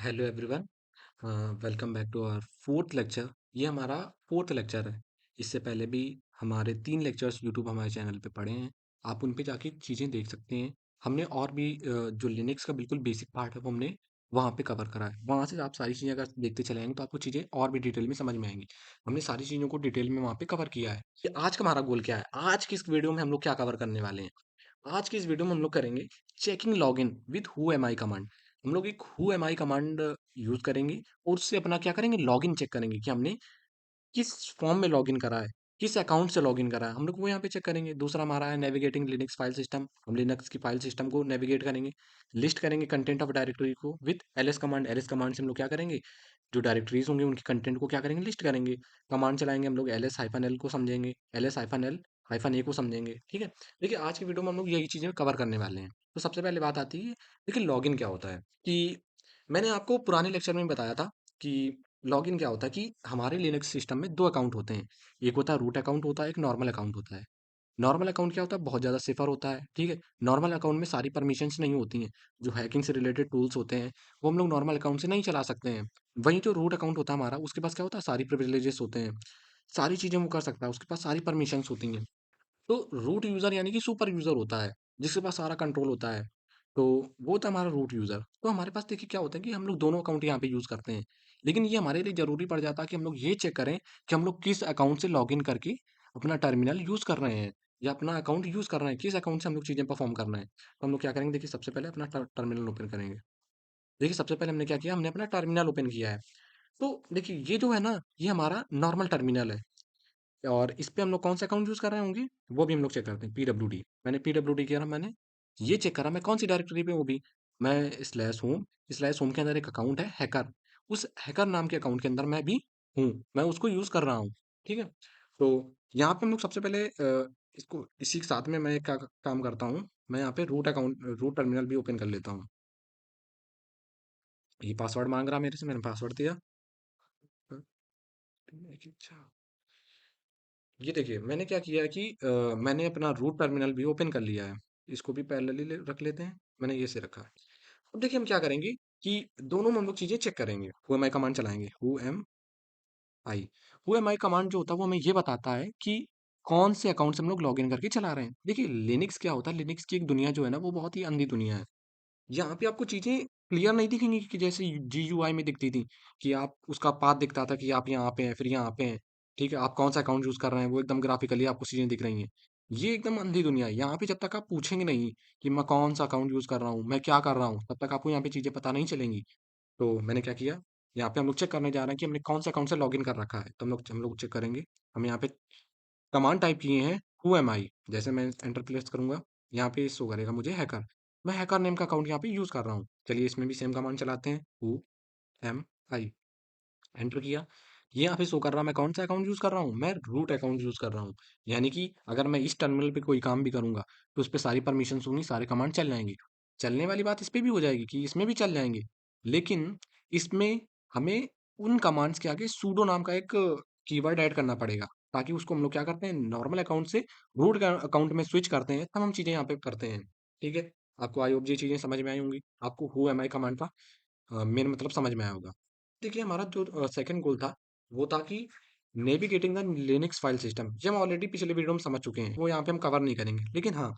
Hello everyone. Welcome back to our fourth lecture. ये हमारा fourth lecture है। इससे पहले भी हमारे 3 लेक्चर्स यूट्यूब हमारे चैनल पे पड़े हैं। आप उन पे जाके चीज़ें देख सकते हैं। हमने और भी जो लिनक्स का बिल्कुल बेसिक पार्ट है वो हमने वहाँ पे कवर करा है। वहाँ से आप सारी चीज़ें अगर देखते चले जाएंगे तो आपको चीज़ें और भी डिटेल में समझ में आएंगी। हमने सारी चीज़ों को डिटेल में वहाँ पे कवर किया है कि आज का हमारा गोल क्या है। आज की इस वीडियो में हम लोग क्या कवर करने वाले हैं। आज की इस वीडियो में हम लोग करेंगे checking login with who am I command. हम लोग एक who am I command use करेंगे और उससे अपना क्या करेंगे, लॉगिन चेक करेंगे कि हमने किस फॉर्म में लॉगिन करा है, किस अकाउंट से लॉगिन करा है, हम लोग वो यहाँ पे चेक करेंगे। दूसरा हमारा है नेविगेटिंग लिनक्स फाइल सिस्टम। हम लिनक्स की फाइल सिस्टम को नेविगेट करेंगे, लिस्ट करेंगे कंटेंट ऑफ डायरेक्टरी को with LS command. LS command से हम लोग क्या करेंगे, जो डायरेक्टरीज होंगे उनके कंटेंट को क्या करेंगे, लिस्ट करेंगे। कमांड चलाएंगे हम लोग, एलएस हाइफन एल को समझेंगे, एलएस हाइफन एल हाइफन ए को समझेंगे। ठीक है। देखिए आज की वीडियो में हम लोग यही चीजें कवर करने वाले हैं। तो सबसे पहले बात आती है, देखिए लॉगिन क्या होता है। कि मैंने आपको पुराने लेक्चर में बताया था कि लॉगिन क्या होता है कि हमारे लिनक्स सिस्टम में 2 अकाउंट होते हैं। एक होता है रूट अकाउंट, होता है एक नॉर्मल अकाउंट होता है। नॉर्मल अकाउंट क्या होता है, बहुत ज़्यादा सेफर होता है। ठीक है। नॉर्मल अकाउंट में सारी परमिशंस नहीं होती हैं। जो हैकिंग से रिलेटेड टूल्स होते हैं वो हम लोग नॉर्मल अकाउंट से नहीं चला सकते हैं। वहीं जो रूट अकाउंट होता है हमारा, उसके पास क्या होता है, सारी प्रिविलेजेस होते हैं, सारी चीज़ें वो कर सकता है, उसके पास सारी परमिशंस होती हैं। तो रूट यूज़र यानी कि सुपर यूज़र होता है, जिसके पास सारा कंट्रोल होता है। तो वो होता है हमारा रूट यूज़र। तो हमारे पास देखिए क्या होता है कि हम लोग दोनों अकाउंट यहाँ पे यूज़ करते हैं। लेकिन ये हमारे लिए ज़रूरी पड़ जाता है कि हम लोग ये चेक करें कि हम लोग किस अकाउंट से लॉगिन करके अपना टर्मिनल यूज़ कर रहे हैं, या अपना अकाउंट यूज़ कर रहे हैं, किस अकाउंट से हम लोग चीज़ें परफॉर्म करना है। तो हम लोग क्या करेंगे, देखिए सबसे पहले अपना टर्मिनल ओपन करेंगे। देखिए सबसे पहले हमने क्या किया, हमने अपना टर्मिनल ओपन किया है। तो देखिए ये जो है ना, ये हमारा नॉर्मल टर्मिनल है। और इस पे हम लोग कौन सा अकाउंट यूज़ कर रहे होंगे, वो भी हम लोग चेक करते हैं। पीडब्ल्यूडी, मैंने पीडब्ल्यूडी किया ना, मैंने ये चेक करा मैं कौन सी डायरेक्टरी पे हूँ। वो भी मैं स्लैश होम के अंदर एक अकाउंट है हैकर, उस हैकर नाम के अकाउंट के अंदर मैं भी हूँ, मैं उसको यूज़ कर रहा हूँ। ठीक है। तो यहाँ पे हम लोग सबसे पहले इसको इसी के साथ में मैं एक काम करता हूँ, मैं यहाँ पे रूट टर्मिनल भी ओपन कर लेता हूँ। ये पासवर्ड मांग रहा मेरे से, मैंने पासवर्ड दिया। अच्छा, ये देखिए मैंने क्या किया है कि मैंने अपना रूट टर्मिनल भी ओपन कर लिया है। इसको भी पैरेलली रख लेते हैं। मैंने ये से रखा है। अब देखिए हम क्या करेंगे कि दोनों में हम लोग चीजें चेक करेंगे। हु एम आई कमांड चलाएंगे, I who am I command जो होता है वो हमें ये बताता है कि कौन से अकाउंट से हम लोग लॉगिन करके चला रहे हैं। देखिए लिनक्स क्या होता है, लिनक्स की एक दुनिया जो है ना वो बहुत ही अंधी दुनिया है। यहाँ पे आपको चीजें क्लियर नहीं दिखेंगी कि जैसे GUI में दिखती थी, कि आप उसका पाथ दिखता था कि आप यहाँ पे हैं फिर यहाँ पे हैं। ठीक है, आप कौन सा अकाउंट यूज कर रहे हैं वो एकदम ग्राफिकली आपको चीजें दिख रही हैं। ये एकदम अंधी दुनिया है। यहाँ पे जब तक आप पूछेंगे नहीं कि मैं कौन सा अकाउंट यूज कर रहा हूँ, मैं क्या कर रहा हूँ, तब तक आपको यहाँ पे चीजें पता नहीं चलेंगी। तो मैंने क्या किया, यहाँ पे हम लोग चेक करने जा रहे हैं कि हमने कौन से अकाउंट से लॉगिन कर रखा है। तो हम लोग चेक करेंगे। हम यहाँ पे कमांड टाइप किए हैं हु एम आई। जैसे मैं एंटर प्रेस करूंगा, यहाँ पे शो करेगा मुझे हैकर। मैं हैकर नेम का अकाउंट यहाँ पे यूज कर रहा हूँ। चलिए इसमें भी सेम कमांड चलाते हैं, हु एम आई। एंटर किया, ये यहाँ पे शो कर रहा है मैं कौन सा अकाउंट यूज कर रहा हूँ, मैं रूट अकाउंट यूज कर रहा हूँ। यानी कि अगर मैं इस टर्मिनल पे कोई काम भी करूंगा तो उस पर सारी परमिशन होंगी, सारे कमांड चल जाएंगे। चलने वाली बात इस पे भी हो जाएगी कि इसमें भी चल जाएंगे। लेकिन इसमें हमें उन कमांड्स के आगे सूडो नाम का एक कीवर्ड ऐड करना पड़ेगा, ताकि उसको हम लोग क्या करते हैं, नॉर्मल अकाउंट से रूट अकाउंट में स्विच करते हैं, तब हम चीजें यहाँ पे करते हैं। ठीक है। आपको आई होप ये चीजें समझ में आई होंगी, आपको हु एम आई कमांड का मेन मतलब समझ में आया होगा। देखिए हमारा जो सेकंड गोल था वो था कि navigating the Linux file system. ये हम ऑलरेडी पिछले वीडियो में समझ चुके हैं, वो यहाँ पे हम कवर नहीं करेंगे। लेकिन हाँ,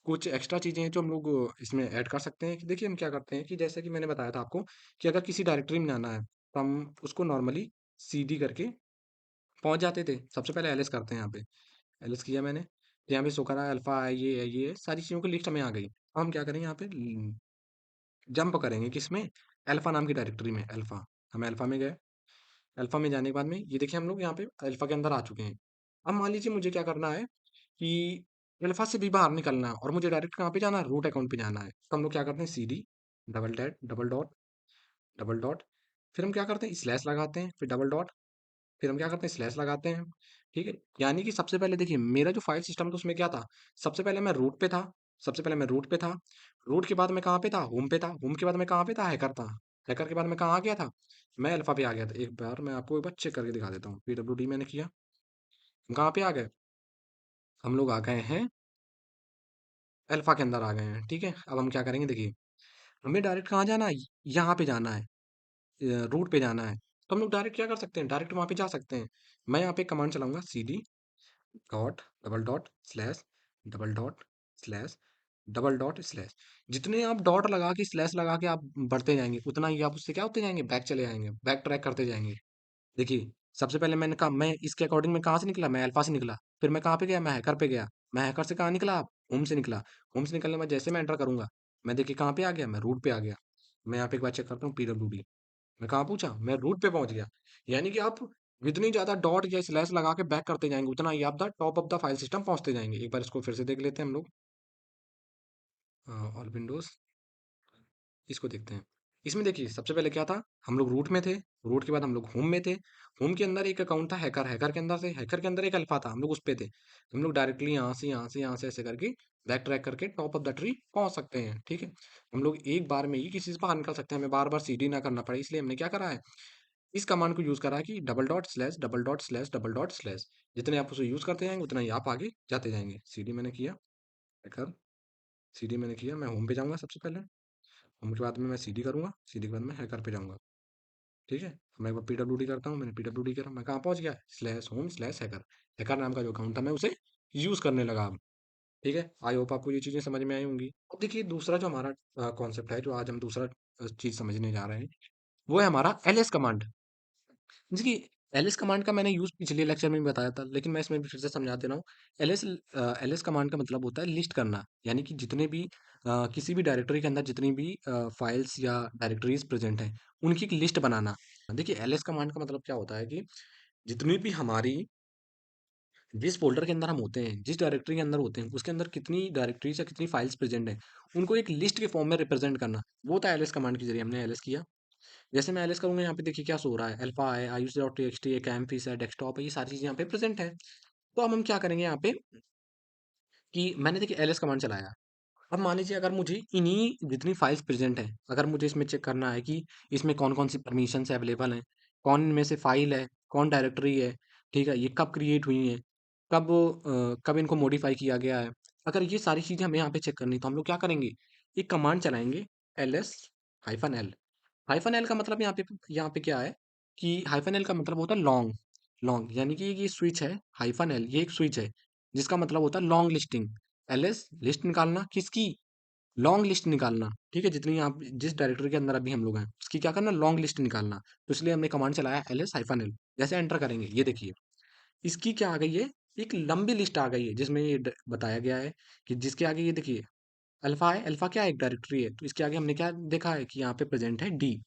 कुछ एक्स्ट्रा चीजें हैं जो हम लोग इसमें ऐड कर सकते हैं। कि देखिए हम क्या करते हैं कि जैसे कि मैंने बताया था आपको कि अगर किसी डायरेक्टरी में जाना है तो हम उसको नॉर्मली CD करके पहुंच जाते थे। सबसे पहले एलएस करते हैं यहाँ पे। एलएस किया मैंने, तो यहाँ पे शो करा अल्फा है, ये है, ये है, सारी चीज़ों की लिस्ट हमें आ गई। अब हम क्या करेंगे, यहाँ पे जंप करेंगे किसमें, अल्फा नाम की डायरेक्टरी में। अल्फा, हम अल्फा में गए। अल्फा में जाने के बाद में ये देखिए हम लोग यहाँ पे अल्फा के अंदर आ चुके हैं। अब मान लीजिए मुझे क्या करना है कि अल्फा से भी बाहर निकलना है और मुझे डायरेक्ट कहाँ पे जाना है, रूट अकाउंट पे जाना है। तो हम लोग क्या करते हैं, CD डबल डॉट, फिर हम क्या करते हैं, स्लैश लगाते हैं, फिर डबल डॉट, फिर हम क्या करते हैं, स्लैश लगाते हैं। ठीक है। यानी कि सबसे पहले देखिए मेरा जो फाइल सिस्टम था उसमें क्या था, सबसे पहले मैं रूट पे था। सबसे पहले मैं रूट पे था। रूट के बाद मैं कहाँ पे था, होम पे था। होम के बाद मैं कहाँ पे था, हैकर था। हैकर के बाद मैं कहाँ आ गया था, मैं अल्फा पे आ गया था। एक बार मैं आपको एक बार चेक करके दिखा देता हूँ। PWD मैंने किया, हम कहाँ पे आ गए, हम लोग आ गए हैं अल्फा के अंदर आ गए हैं। ठीक है। अब हम क्या करेंगे, देखिए हमें डायरेक्ट कहाँ जाना है, यहाँ पे जाना है। रूट पे जाना है, तो हम लोग डायरेक्ट क्या कर सकते हैं, डायरेक्ट वहाँ पे जा सकते हैं। मैं यहाँ पे कमांड चलाऊँगा CD dot, double dot, slash, double dot, slash, double dot, slash. जितने आप डॉट लगा के, स्लैश लगा के आप बढ़ते जाएँगे, उतना ही आप उससे क्या होते जाएँगे, बैक चले जाएँगे, बैक ट्रैक करते जाएँगे। देखिए, सबसे पहले मैंने कहा मैं इसके अकॉर्डिंग मैं कहाँ से निकला? मैं अल्फ़ा से निकला। फिर मैं कहाँ पे गया? मैं हैकर पे गया। मैं हैकर से कहाँ निकला? होम से निकला। होम से निकलने के बाद जैसे मैं एंटर करूँगा, मैं देखिए कहाँ पे आ गया? मैं रूट पे आ गया। मैं यहाँ पे एक बार चेक करता हूँ पीडब्ल्यूडी। मैं कहाँ पहुँचा? मैं रूट पे पहुँच गया। यानी कि आप जितनी ज़्यादा डॉट या स्लैश लगा के बैक करते जाएँगे, उतना ही आप the top of the file system पहुँचते जाएँगे। एक बार इसको फिर से देख लेते हैं हम लोग। ऑल विंडोज़, इसको देखते हैं। इसमें देखिए सबसे पहले क्या था, हम लोग रूट में थे, रूट के बाद हम लोग होम में थे, होम के अंदर एक अकाउंट था हैकर, हैकर के अंदर से हैकर के अंदर एक अल्फा था, हम लोग उस पे थे। हम लोग डायरेक्टली यहाँ से ऐसे करके बैक ट्रैक करके टॉप ऑफ द ट्री पहुंच सकते हैं, ठीक है। हम लोग एक बार में ही किसी से बाहर निकल सकते हैं, हमें बार बार सीडी ना करना पड़े, इसलिए हमने क्या करा है, इस कमांड को यूज करा है कि double dot slash double dot slash double dot slash. जितने आप उसे यूज करते जाएंगे उतना ही आप आगे जाते जाएंगे। सीडी मैंने किया, हैकर, सीडी मैंने किया, मैं होम पे जाऊंगा सबसे पहले, होम के बाद में मैं सीडी करूंगा, सीडी के बाद मैं हैकर पे जाऊंगा, ठीक है। मैं एक बार पीडब्ल्यूडी करता हूँ, मैंने पीडब्ल्यूडी करा, मैं कहाँ पहुंच गया, slash home slash hacker, hacker नाम का जो अकाउंट था मैं उसे यूज करने लगा अब, ठीक है। आई होप आपको ये चीजें समझ में आई होंगी। अब देखिए दूसरा जो हमारा कॉन्सेप्ट है, जो आज हम दूसरा चीज समझने जा रहे हैं, वो है हमारा एलएस कमांड। जी, एलएस कमांड का मैंने यूज पिछले लेक्चर में भी बताया था, लेकिन मैं इसमें भी फिर से समझा दे रहा हूँ। एलएस एलएस कमांड का मतलब होता है लिस्ट करना, यानी कि जितने भी किसी भी डायरेक्टरी के अंदर जितनी भी फाइल्स या डायरेक्टरीज प्रेजेंट हैं, उनकी एक लिस्ट बनाना। देखिए एलएस कमांड का मतलब क्या होता है कि जितनी भी हमारी, जिस फ़ोल्डर के अंदर हम होते हैं, जिस डायरेक्टरी के अंदर होते हैं, उसके अंदर कितनी डायरेक्टरीज़ या कितनी फाइल्स प्रेज़ेंट हैं, उनको एक लिस्ट के फॉर्म में रिप्रेज़ेंट करना। वो होता है एलएस कमांड के ज़रिए हमने एलएस किया। जैसे मैं एलएस करूँगा, यहाँ पे देखिए क्या शो हो रहा है, अल्फ़ा है, iuser.txt है, कैमफिस है, डेस्कटॉप है, ये सारी चीज़ें यहाँ पे प्रेज़ेंट हैं। तो अब हम क्या करेंगे यहाँ पे कि मैंने देखिए एलएस कमांड चलाया। अब मान लीजिए अगर मुझे इन्हीं जितनी फाइल्स प्रेजेंट हैं, अगर मुझे इसमें चेक करना है कि इसमें कौन-कौन सी परमिशंस अवेलेबल हैं, कौन इनमें से फाइल है, कौन डायरेक्टरी है, ठीक है? ये कब क्रिएट हुई हैं, कब इनको मॉडिफाई किया गया है। अगर ये सारी चीज़ें हमें यहाँ पे चेक करनी है, तो हम लोग क्या करेंगे, एक कमांड चलाएँगे एलएस -l। हाइफ़न एल का मतलब यहाँ पे क्या है कि हाइफ़न एल का मतलब होता है लॉन्ग, लॉन्ग यानी कि ये स्विच है, हाइफ़न एल ये एक स्विच है, जिसका मतलब होता है लॉन्ग लिस्टिंग। एलएस लिस्ट निकालना किसकी? लॉन्ग लिस्ट निकालना, ठीक है? जितनी आप जिस डायरेक्टरी के अंदर अभी हम लोग हैं, उसकी क्या करना, लॉन्ग लिस्ट निकालना। तो इसलिए हमने कमांड चलाया एलएस हाइफ़न एल। जैसे एंटर करेंगे, ये देखिए, इसकी क्या आ गई है, एक लंबी लिस्ट आ गई है, जिसमें ये बताया गया है कि जिसके आगे ये देखिए अल्फा है, अल्फा क्या है, एक डायरेक्टरी है, तो इसके आगे हमने क्या देखा है कि यहाँ पे प्रेजेंट है डी।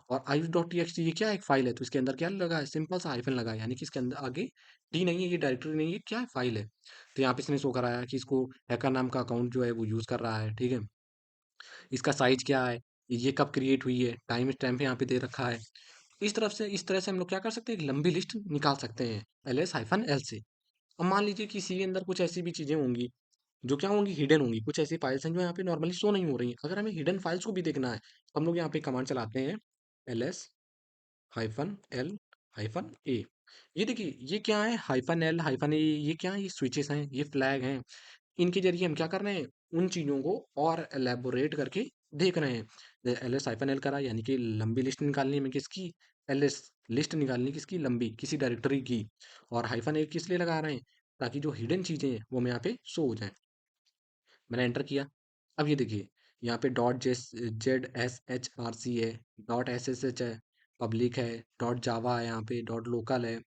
और आयुष डॉट टी एक्स ये क्या है, एक फाइल है, तो इसके अंदर क्या लगा है, सिंपल सा हाइफन लगा है, यानी कि इसके अंदर आगे डी नहीं है, ये डायरेक्टरी नहीं है, क्या है, फाइल है। तो यहाँ पे इसने शो कराया कि इसको हैकर नाम का अकाउंट जो है वो यूज कर रहा है, ठीक है। इसका साइज क्या है, ये कब क्रिएट हुई है, टाइम स्टैम्प यहाँ पे दे रखा है। इस तरह से हम लोग क्या कर सकते हैं, एक लंबी लिस्ट निकाल सकते हैं एल एस हाइफन एल से। अब मान लीजिए किसी के अंदर कुछ ऐसी भी चीजें होंगी जो क्या होंगी, हिडन होंगी, कुछ ऐसी फाइल्स हैं जो यहाँ पे नॉर्मली शो नहीं हो रही हैं। अगर हमें हिडन फाइल्स को भी देखना है, तो हम लोग यहाँ पे कमांड चलाते हैं L S hyphen L hyphen A. ये देखिए ये क्या है, हाइफन एल हाइफन ए, ये क्या है, ये स्विचेस हैं, ये फ्लैग हैं। इनके जरिए हम क्या कर रहे हैं, उन चीज़ों को और एलेबोरेट करके देख रहे हैं। एल एस हाइफन एल करा, यानी कि लंबी लिस्ट निकालनी है हमें किसकी, एल एस लिस्ट निकालनी किसकी, लंबी किसी डायरेक्टरी की। और हाइफन ए किस लिए लगा रहे हैं, ताकि जो हिडन चीज़ें हैं वो हमें यहाँ पे शो हो जाए। मैंने एंटर किया। अब ये देखिए यहाँ पे dot Z S H R C है, डॉट एस एस एच है, पब्लिक है, डॉट जावा है, यहाँ पे डॉट लोकल है,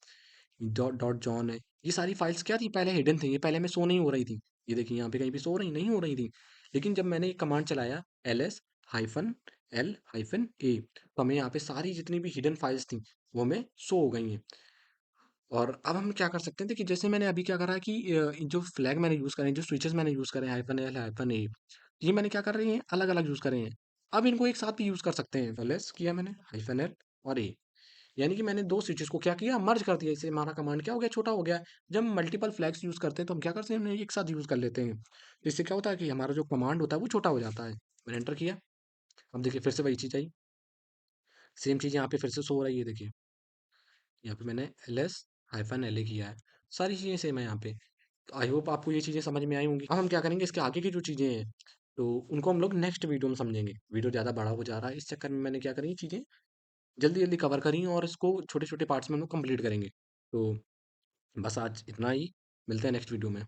डॉट डॉट जॉन है। ये सारी फाइल्स क्या थी, पहले हिडन थी, ये पहले में शो नहीं हो रही थी। ये देखिए यहाँ पे कहीं भी शो रही नहीं हो रही थी। लेकिन जब मैंने ये कमांड चलाया L S hyphen L hyphen A, तो हमें यहाँ पे सारी जितनी भी हिडन फाइल्स थी वो हमें शो हो गई हैं। और अब हम क्या कर सकते हैं, देखिए जैसे मैंने अभी क्या करा कि जो फ्लैग मैंने यूज़ करे हैं, जो स्विचेस मैंने यूज़ करे हैं, हाइफन एल हाइफन ए, ये मैंने क्या कर रहे हैं, अलग अलग यूज़ करे हैं। अब इनको एक साथ भी यूज़ कर सकते हैं, तो लेस किया मैंने हाइफन एल और ए, यानी कि मैंने दो स्विचेस को क्या किया, मर्ज कर दिया। इससे हमारा कमांड क्या हो गया, छोटा हो गया। जब हम मल्टीपल फ्लैग्स यूज़ करते हैं तो हम क्या करते हैं, उन्हें एक साथ यूज़ कर लेते हैं। तो इससे क्या होता है कि हमारा जो कमांड होता है वो छोटा हो जाता है। मैंने एंटर किया। अब देखिए फिर से वही चीज़ आई, सेम चीज़ यहाँ पे फिर से शो हो रही है, देखिए यहाँ पे मैंने L S hyphen L A किया है, सारी चीज़ें सेम है यहाँ पे। आई होप आपको ये चीज़ें समझ में आई होंगी। अब हम क्या करेंगे, इसके आगे की जो चीज़ें हैं तो उनको हम लोग नेक्स्ट वीडियो में समझेंगे। वीडियो ज़्यादा बड़ा हो जा रहा है, इस चक्कर में मैंने क्या करी चीज़ें जल्दी-जल्दी कवर करी और इसको छोटे-छोटे पार्ट्स में हम लोग कंप्लीट करेंगे। तो बस आज इतना ही, मिलते हैं नेक्स्ट वीडियो में।